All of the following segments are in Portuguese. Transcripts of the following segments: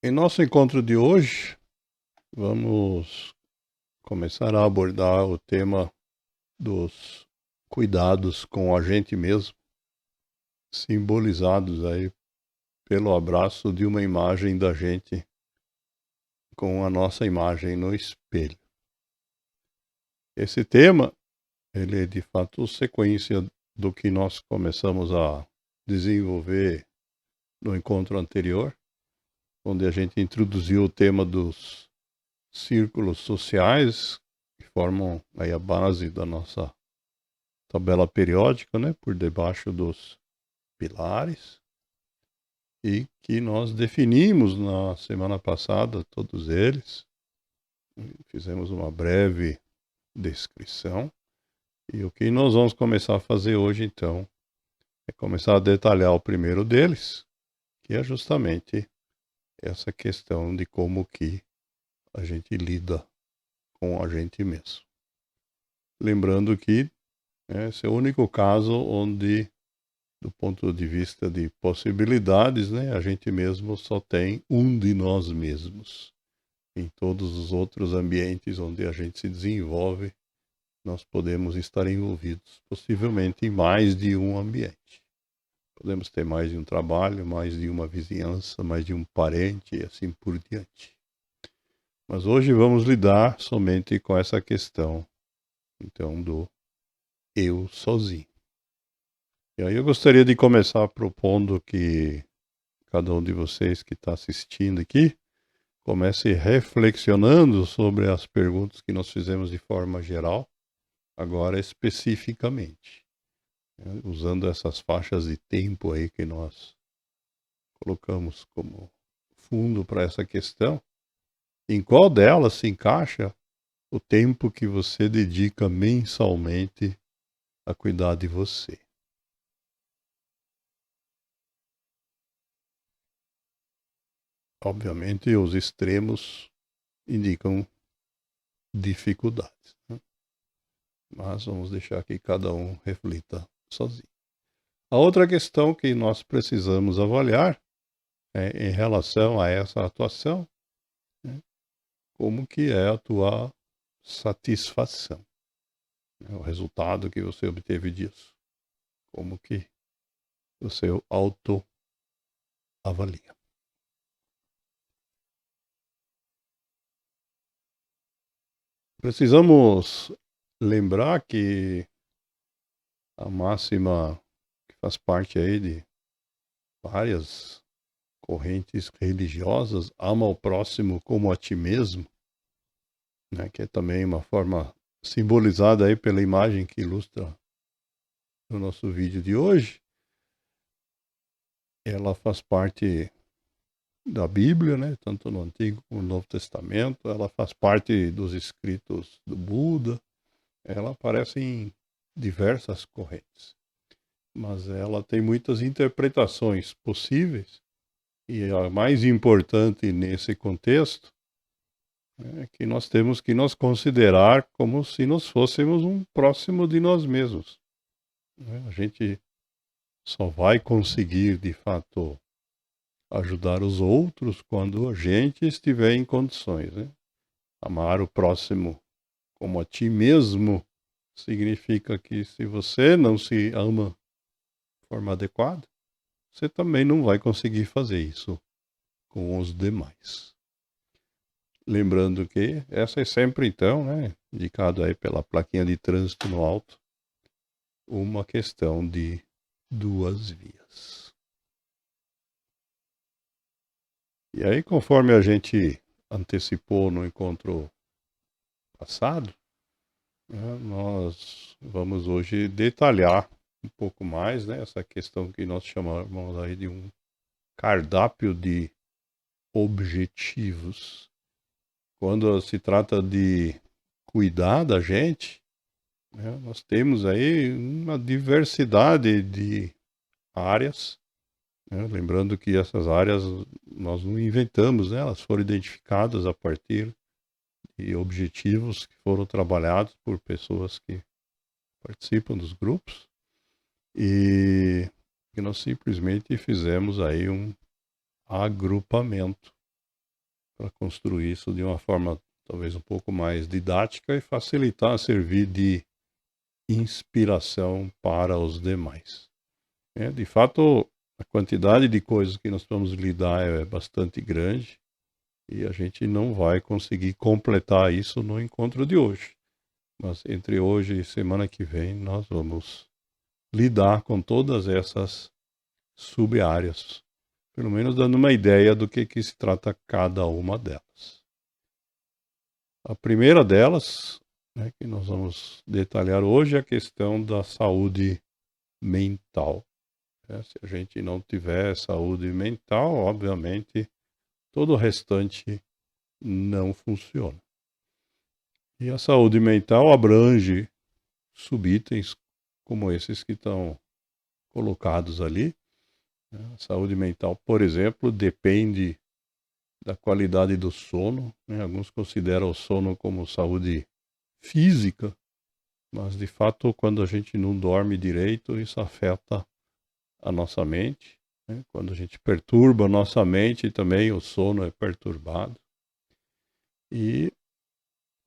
Em nosso encontro de hoje, vamos começar a abordar o tema dos cuidados com a gente mesmo, simbolizados aí pelo abraço de uma imagem da gente com a nossa imagem no espelho. Esse tema, ele é de fato sequência do que nós começamos a desenvolver no encontro anterior, onde a gente introduziu o tema dos círculos sociais, que formam aí a base da nossa tabela periódica, né, por debaixo dos pilares, e que nós definimos na semana passada todos eles. Fizemos uma breve descrição. E o que nós vamos começar a fazer hoje, então, é começar a detalhar o primeiro deles, que é justamente essa questão de como que a gente lida com a gente mesmo. Lembrando que esse é o único caso onde, do ponto de vista de possibilidades, né, a gente mesmo só tem um de nós mesmos. Em todos os outros ambientes onde a gente se desenvolve, nós podemos estar envolvidos, possivelmente em mais de um ambiente. Podemos ter mais de um trabalho, mais de uma vizinhança, mais de um parente e assim por diante. Mas hoje vamos lidar somente com essa questão, então, do eu sozinho. E aí eu gostaria de começar propondo que cada um de vocês que está assistindo aqui comece reflexionando sobre as perguntas que nós fizemos de forma geral, agora especificamente, né, usando essas faixas de tempo aí que nós colocamos como fundo para essa questão. Em qual delas se encaixa o tempo que você dedica mensalmente a cuidar de você? Obviamente, os extremos indicam dificuldades, né? Mas vamos deixar que cada um reflita sozinho. A outra questão que nós precisamos avaliar é em relação a essa atuação, né, como que é a tua satisfação, né, o resultado que você obteve disso, como que você autoavalia. Precisamos lembrar que a máxima que faz parte aí de várias correntes religiosas, ama ao próximo como a ti mesmo, né, que é também uma forma simbolizada aí pela imagem que ilustra o nosso vídeo de hoje. Ela faz parte da Bíblia, né, tanto no Antigo como no Novo Testamento. Ela faz parte dos escritos do Buda. Ela aparece em diversas correntes, mas ela tem muitas interpretações possíveis, e a mais importante nesse contexto é que nós temos que nos considerar como se nós fôssemos um próximo de nós mesmos, né? A gente só vai conseguir, de fato, ajudar os outros quando a gente estiver em condições, né? Amar o próximo como a ti mesmo significa que se você não se ama de forma adequada, você também não vai conseguir fazer isso com os demais. Lembrando que essa é sempre, então, né, indicado aí pela plaquinha de trânsito no alto, uma questão de duas vias. E aí, conforme a gente antecipou no encontro passado, né, nós vamos hoje detalhar um pouco mais, né, essa questão que nós chamamos aí de um cardápio de objetivos. Quando se trata de cuidar da gente, né, nós temos aí uma diversidade de áreas, né, lembrando que essas áreas nós não inventamos, né, elas foram identificadas a partir de objetivos que foram trabalhados por pessoas que participam dos grupos, e que nós simplesmente fizemos aí um agrupamento para construir isso de uma forma talvez um pouco mais didática e facilitar servir de inspiração para os demais. De fato, a quantidade de coisas que nós vamos lidar é bastante grande e a gente não vai conseguir completar isso no encontro de hoje. Mas entre hoje e semana que vem nós vamos lidar com todas essas sub-áreas, pelo menos dando uma ideia do que se trata cada uma delas. A primeira delas, que nós vamos detalhar hoje, é a questão da saúde mental. Se a gente não tiver saúde mental, obviamente, todo o restante não funciona. E a saúde mental abrange subitens como esses que estão colocados ali. A saúde mental, por exemplo, depende da qualidade do sono. Alguns consideram o sono como saúde física, mas de fato, quando a gente não dorme direito, isso afeta a nossa mente. Quando a gente perturba a nossa mente, também o sono é perturbado. E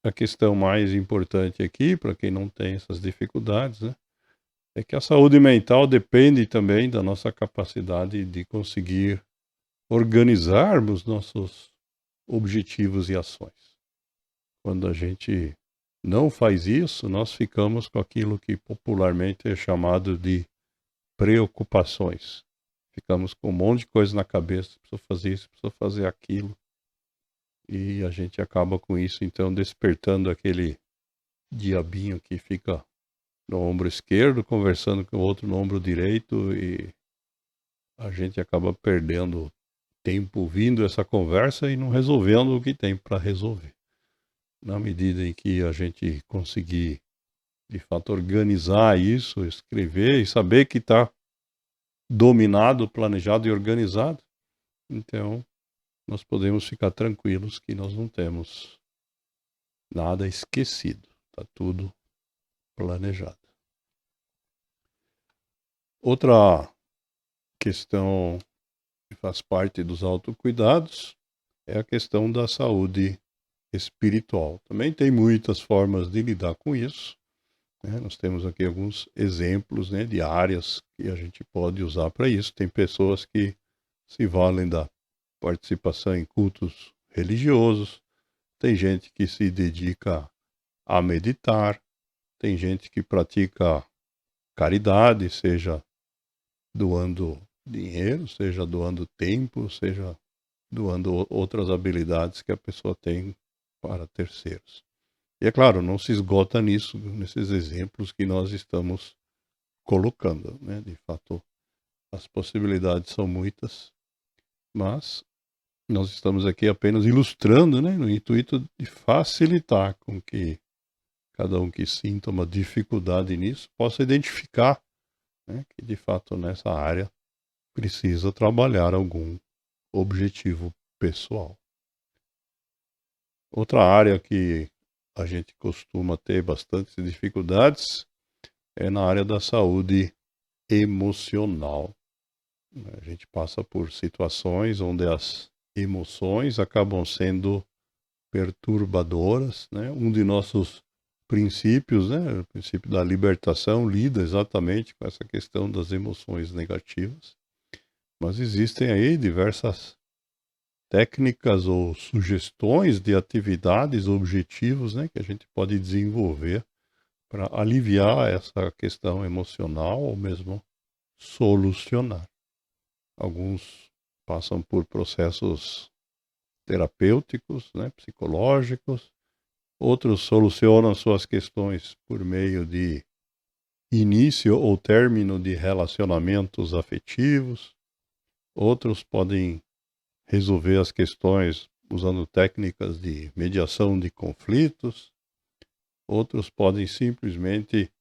a questão mais importante aqui, para quem não tem essas dificuldades, é que a saúde mental depende também da nossa capacidade de conseguir organizarmos nossos objetivos e ações. Quando a gente não faz isso, nós ficamos com aquilo que popularmente é chamado de preocupações. Ficamos com um monte de coisa na cabeça, preciso fazer isso, preciso fazer aquilo. E a gente acaba com isso, então, despertando aquele diabinho que fica no ombro esquerdo, conversando com o outro no ombro direito, e a gente acaba perdendo tempo ouvindo essa conversa e não resolvendo o que tem para resolver. Na medida em que a gente conseguir, de fato, organizar isso, escrever e saber que está dominado, planejado e organizado, então nós podemos ficar tranquilos que nós não temos nada esquecido. Está tudo planejado. Outra questão que faz parte dos autocuidados é a questão da saúde espiritual. Também tem muitas formas de lidar com isso. Nós temos aqui alguns exemplos de áreas que a gente pode usar para isso. Tem pessoas que se valem da participação em cultos religiosos, tem gente que se dedica a meditar, tem gente que pratica caridade, seja doando dinheiro, seja doando tempo, seja doando outras habilidades que a pessoa tem para terceiros. E é claro, não se esgota nisso, nesses exemplos que nós estamos colocando. De fato, as possibilidades são muitas, mas nós estamos aqui apenas ilustrando, no intuito de facilitar com que cada um que sinta uma dificuldade nisso possa identificar que de fato nessa área precisa trabalhar algum objetivo pessoal. Outra área que a gente costuma ter bastantes dificuldades é na área da saúde emocional. A gente passa por situações onde as emoções acabam sendo perturbadoras. Um de nossos princípios, o princípio da libertação, lida exatamente com essa questão das emoções negativas. Mas existem aí diversas técnicas ou sugestões de atividades, objetivos, que a gente pode desenvolver para aliviar essa questão emocional ou mesmo solucionar. Alguns passam por processos terapêuticos, psicológicos. Outros solucionam suas questões por meio de início ou término de relacionamentos afetivos. Outros podem resolver as questões usando técnicas de mediação de conflitos. Outros podem simplesmente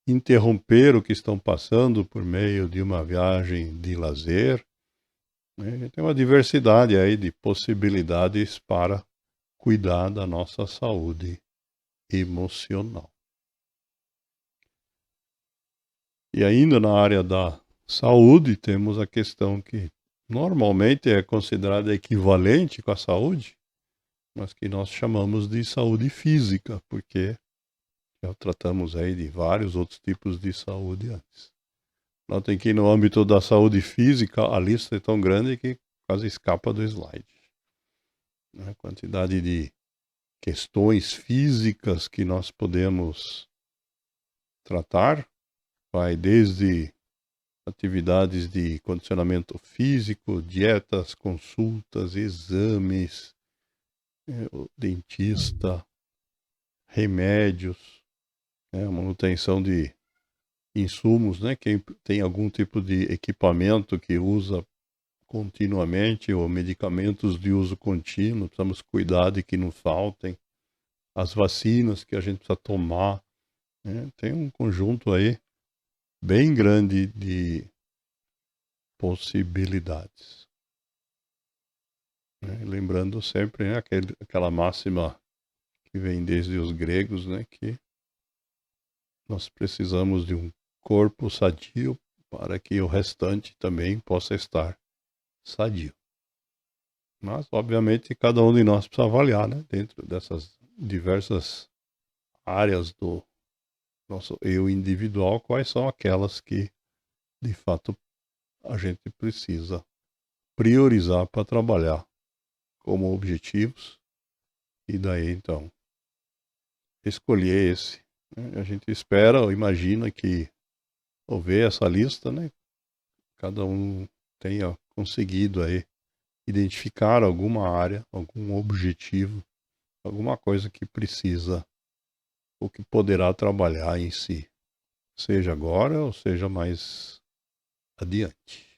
interromper o que estão passando por meio de uma viagem de lazer. Tem uma diversidade aí de possibilidades para cuidar da nossa saúde emocional. E ainda na área da saúde, temos a questão que normalmente é considerada equivalente com a saúde, mas que nós chamamos de saúde física, porque já tratamos aí de vários outros tipos de saúde antes. Notem que no âmbito da saúde física, a lista é tão grande que quase escapa do slide. A quantidade de questões físicas que nós podemos tratar vai desde atividades de condicionamento físico, dietas, consultas, exames, dentista, remédios, manutenção de insumos, né? Quem tem algum tipo de equipamento que usa continuamente ou medicamentos de uso contínuo, precisamos cuidar de que não faltem. As vacinas que a gente precisa tomar, né? Tem um conjunto aí bem grande de possibilidades. Lembrando sempre, né, aquela máxima que vem desde os gregos, né, que nós precisamos de um corpo sadio para que o restante também possa estar sadio. Mas, obviamente, cada um de nós precisa avaliar, né, dentro dessas diversas áreas do nosso eu individual, quais são aquelas que, de fato, a gente precisa priorizar para trabalhar como objetivos, e daí, então, escolher esse. A gente espera ou imagina que, ao ver essa lista, né, cada um tenha conseguido aí identificar alguma área, algum objetivo, alguma coisa que precisa ou que poderá trabalhar em si, seja agora ou seja mais adiante.